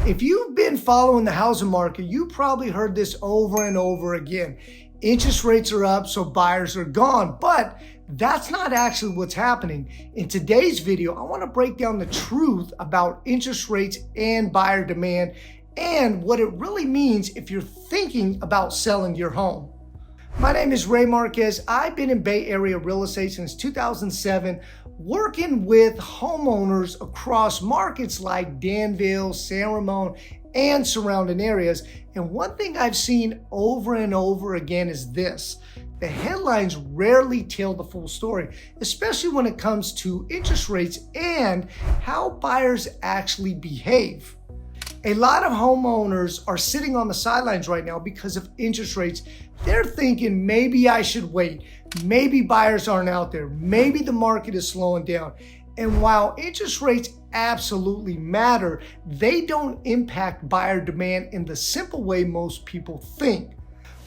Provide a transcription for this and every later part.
If you've been following the housing market, you probably heard this over and over again. Interest rates are up, so buyers are gone. But that's not actually what's happening. In today's video, I want to break down the truth about interest rates and buyer demand and what it really means if you're thinking about selling your home. My name is Marquez. I've been in Bay Area real estate since 2007, working with homeowners across markets like Danville, San Ramon, and surrounding areas. And one thing I've seen over and over again is this: the headlines rarely tell the full story, especially when it comes to interest rates and how buyers actually behave. A lot of homeowners are sitting on the sidelines right now because of interest rates. They're thinking, maybe I should wait. Maybe buyers aren't out there. Maybe the market is slowing down. And while interest rates absolutely matter, they don't impact buyer demand in the simple way most people think.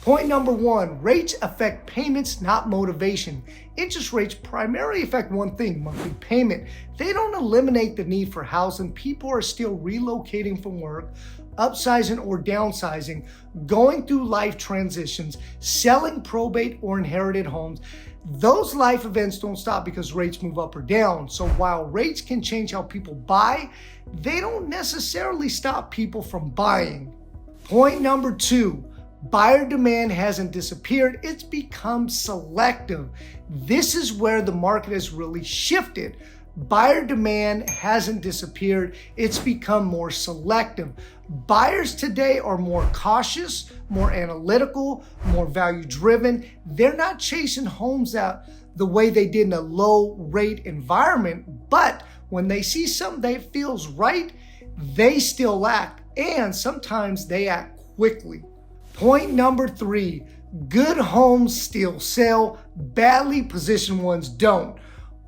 Point number one, rates affect payments, not motivation. Interest rates primarily affect one thing: monthly payment. They don't eliminate the need for housing. People are still relocating from work, upsizing or downsizing, going through life transitions, selling probate or inherited homes. Those life events don't stop because rates move up or down. So while rates can change how people buy, they don't necessarily stop people from buying. Point number two, buyer demand hasn't disappeared, it's become selective. This is where the market has really shifted. Buyer demand hasn't disappeared, it's become more selective. Buyers today are more cautious, more analytical, more value driven. They're not chasing homes out the way they did in a low rate environment, but when they see something that feels right, they still act, and sometimes they act quickly. Point number three, good homes still sell, badly positioned ones don't.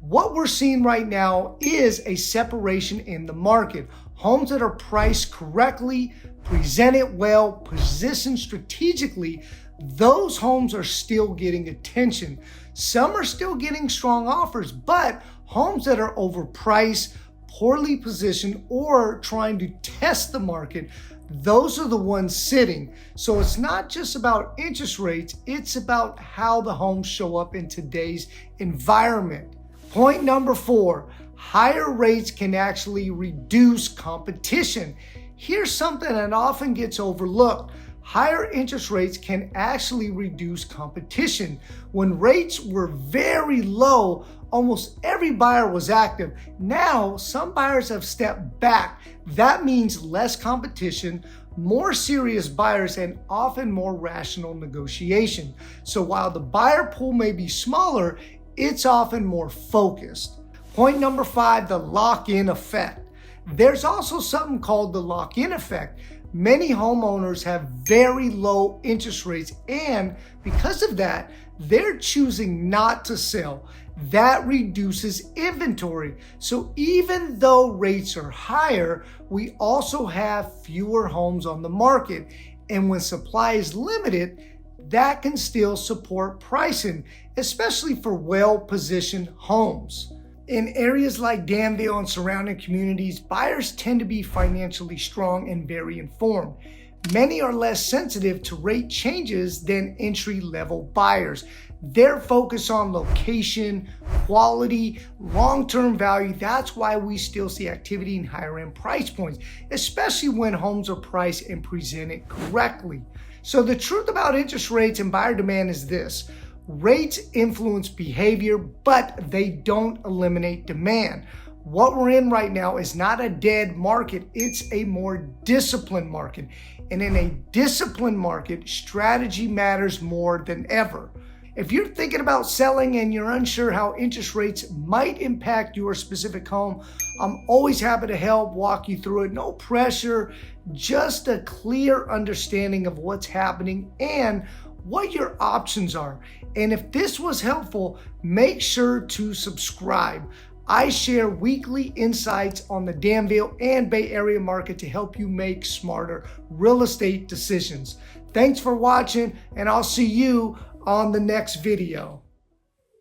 What we're seeing right now is a separation in the market. Homes that are priced correctly, presented well, positioned strategically, those homes are still getting attention. Some are still getting strong offers, but homes that are overpriced, poorly positioned, or trying to test the market, those are the ones sitting. So it's not just about interest rates, it's about how the homes show up in today's environment. Point number four, higher rates can actually reduce competition. Here's something that often gets overlooked. Higher interest rates can actually reduce competition. When rates were very low, almost every buyer was active. Now, some buyers have stepped back. That means less competition, more serious buyers, and often more rational negotiation. So while the buyer pool may be smaller, it's often more focused. Point number five, the lock-in effect. There's also something called the lock-in effect. Many homeowners have very low interest rates, and because of that, they're choosing not to sell. That reduces inventory. So even though rates are higher, we also have fewer homes on the market. And when supply is limited, that can still support pricing, especially for well-positioned homes. In areas like Danville and surrounding communities, buyers tend to be financially strong and very informed. Many are less sensitive to rate changes than entry-level buyers. They're focused on location, quality, long-term value. That's why we still see activity in higher-end price points, especially when homes are priced and presented correctly. So the truth about interest rates and buyer demand is this: rates influence behavior, but they don't eliminate demand. What we're in right now is not a dead market, it's a more disciplined market. And in a disciplined market, strategy matters more than ever. If you're thinking about selling and you're unsure how interest rates might impact your specific home, I'm always happy to help walk you through it. No pressure, just a clear understanding of what's happening and what your options are. And if this was helpful, make sure to subscribe. I share weekly insights on the Danville and Bay Area market to help you make smarter real estate decisions. Thanks for watching, and I'll see you on the next video.